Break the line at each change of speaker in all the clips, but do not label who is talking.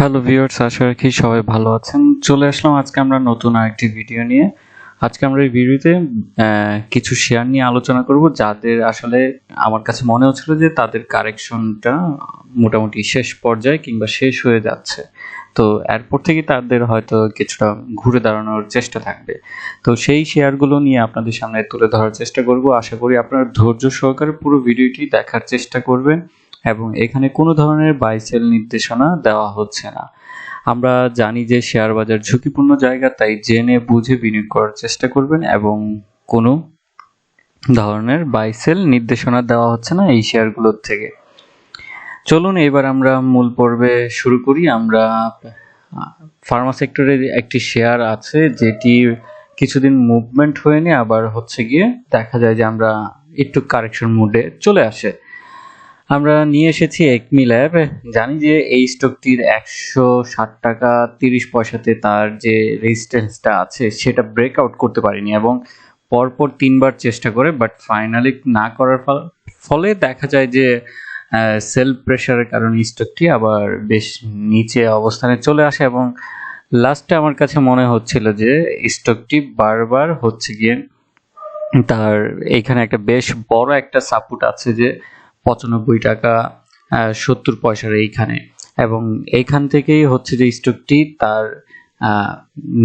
Hello viewers, আশা রাখি সবাই ভালো আছেন। চলে আসলাম আজকে আমরা নতুন আরেকটি ভিডিও নিয়ে। আজকে আমরা এই ভিডিওতে কিছু শেয়ার নিয়ে আলোচনা করব যাদের আসলে আমার কাছে মনে হচ্ছিল যে তাদের কারেকশনটা মোটামুটি শেষ পর্যায়ে কিংবা শেষ হয়ে যাচ্ছে। তো এরপর থেকে তাদের হয়তো কিছুটা ঘুরে দাঁড়ানোর চেষ্টা থাকবে। তো সেই শেয়ারগুলো নিয়ে আপনাদের সামনে তুলে ধরার চেষ্টা করব। আশা করি আপনারা ধৈর্য সহকারে পুরো ভিডিওটি দেখার চেষ্টা করবেন এবং এখানে কোনো ধরনের বাই সেল নির্দেশনা দেওয়া হচ্ছে না। আমরা জানি যে শেয়ার বাজার ঝুঁকিপূর্ণ জায়গা, তাই জেনে বুঝে বিনিয়োগ করার চেষ্টা করবেন এবং কোনো ধরনের বাই সেল নির্দেশনা দেওয়া হচ্ছে না এই শেয়ারগুলোর থেকে। চলুন এবার আমরা মূল পর্বে শুরু করি। আমরা ফার্মা সেক্টরের একটি শেয়ার আছে যেটি কিছুদিন মুভমেন্ট হয়নি, আবার হচ্ছে গিয়ে দেখা যায় যে আমরা একটু কারেকশন মোডে চলে আসে। আমরা নিয়ে এসেছি একমি ল্যাব। জানি যে এই স্টকটির 160 টাকা 30 পয়সাতে তার যে রেজিস্ট্যান্সটা আছে সেটা ব্রেকআউট করতে পারেনি এবং পরপর 3বার চেষ্টা করে, বাট ফাইনালি না করার ফলে দেখা যায় যে সেল প্রেশারের কারণে স্টকটি আবার বেশ নিচে অবস্থানে চলে আসে এবং লাস্টে আমার কাছে মনে হচ্ছিল যে স্টকটি বারবার হচ্ছে গিয়ে তার এইখানে একটা বেশ বড় একটা সাপোর্ট আছে যে 95 টাকা 70 পয়সার এইখানে, এবং এইখান থেকেই হচ্ছে যে স্টকটি তার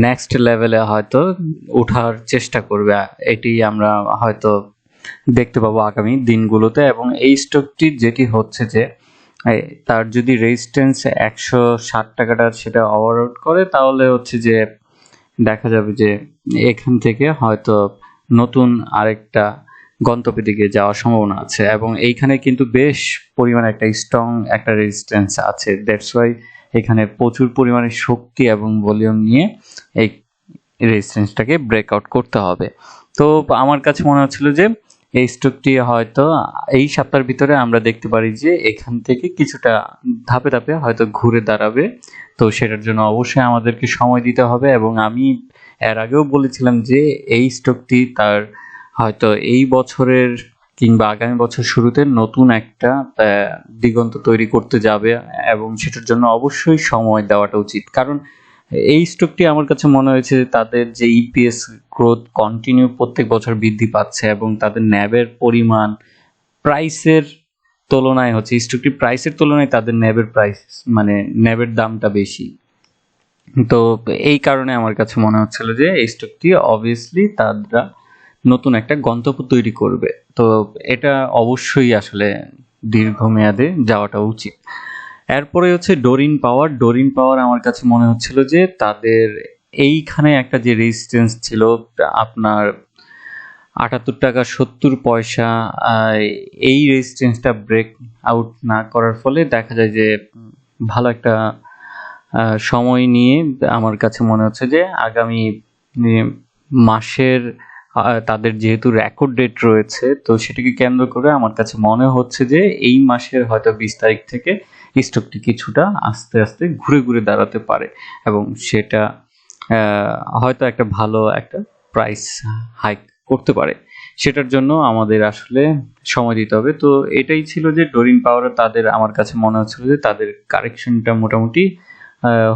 নেক্সট লেভেলে হয়তো ওঠার চেষ্টা করবে। এটি আমরা হয়তো দেখতে পাবো আগামী দিনগুলোতে। এবং এই স্টকটি যেটি হচ্ছে যে তার যদি রেজিস্ট্যান্স 160 টাকাটা সেটা ওভারআউট করে তাহলে হচ্ছে যে দেখা যাবে যে এখান থেকে হয়তো নতুন আরেকটা গন্তব্যের দিকে যাওয়ার সম্ভাবনা আছে এবং এইখানে কিন্তু বেশ পরিমাণে একটা স্ট্রং একটা রেজিস্ট্যান্স আছে। দ্যাটস ওয়াই এখানে প্রচুর পরিমাণে শক্তি এবং ভলিউম নিয়ে এই রেজিস্ট্যান্সটাকে ব্রেকআউট করতে হবে। তো আমার কাছে মনে হচ্ছিল যে এই স্টকটি হয়তো এই সপ্তাহের ভিতরে আমরা দেখতে পারি যে এখান থেকে কিছুটা ধাপে ধাপে হয়তো ঘুরে দাঁড়াবে। তো সেটার জন্য অবশ্যই আমাদেরকে সময় দিতে হবে এবং আমি এর আগেও বলেছিলাম যে এই স্টকটি তার হয়তো এই বছরের কিংবা আগামী বছর শুরুতে নতুন একটা দিগন্ত তৈরি করতে যাবে এবং সেটার জন্য অবশ্যই সময় দেওয়াটা উচিত। কারণ এই স্টকটি আমার কাছে মনে হয়েছে তাদের যে ইপিএস গ্রোথ কন্টিনিউ প্রত্যেক বছর বৃদ্ধি পাচ্ছে এবং তাদের ন্যাবের পরিমাণ প্রাইসের তুলনায় হচ্ছে স্টকটি প্রাইসের তুলনায় তাদের ন্যাবের প্রাইস মানে ন্যাবের দামটা বেশি। তো এই কারণে আমার কাছে মনে হচ্ছিল যে এই স্টকটি অবভিয়াসলি তারা নতুন একটা গন্তব্য তৈরি করবে। তো এটা অবশ্যই আসলে দীর্ঘমেয়াদে যাওয়াটা উচিত। এরপরে হচ্ছে ডোরিন পাওয়ার। ডোরিন পাওয়ার আমার কাছে মনে হচ্ছিল যে তাদের এইখানে একটা যে রেজিস্ট্যান্স ছিল আপনার 78 টাকা 70 পয়সা, এই রেজিস্ট্যান্সটা ব্রেক আউট না করার ফলে দেখা যায় যে ভালো একটা সময় নিয়ে আমার কাছে মনে হচ্ছে যে আগামী মাসের তাদের যেহেতু রেকর্ড ডেট রয়েছে তো সেটাকে কেন্দ্র করে আমার কাছে মনে হচ্ছে যে এই মাসের হয়তো 20 তারিখ থেকে স্টকটি কিছুটা আস্তে আস্তে ঘুরে ঘুরে দাঁড়াতে পারে এবং সেটা হয়তো একটা ভালো একটা প্রাইস হাইক করতে পারে। সেটার জন্য আমাদের আসলে সময় দিতে হবে। তো এটাই ছিল যে ডোরিন পাওয়ার তাদের আমার কাছে মনে হচ্ছিল যে তাদের কারেকশনটা মোটামুটি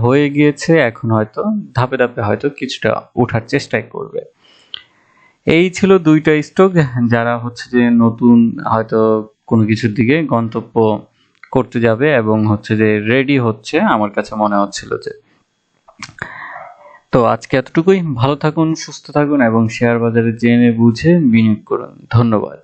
হয়ে গিয়েছে, এখন হয়তো ধাপে ধাপে হয়তো কিছুটা ওঠার চেষ্টাই করবে। এই ছিল দুইটা স্টক যারা হচ্ছে যে নতুন হয়তো কোনো কিছুর দিকে গন্তব্য করতে যাবে এবং হচ্ছে যে রেডি হচ্ছে আমার কাছে মনে হচ্ছিল যে। তো আজকে এতটুকুই। ভালো থাকুন, সুস্থ থাকুন এবং শেয়ার বাজারে জেনে বুঝে বিনিয়োগ করুন। ধন্যবাদ।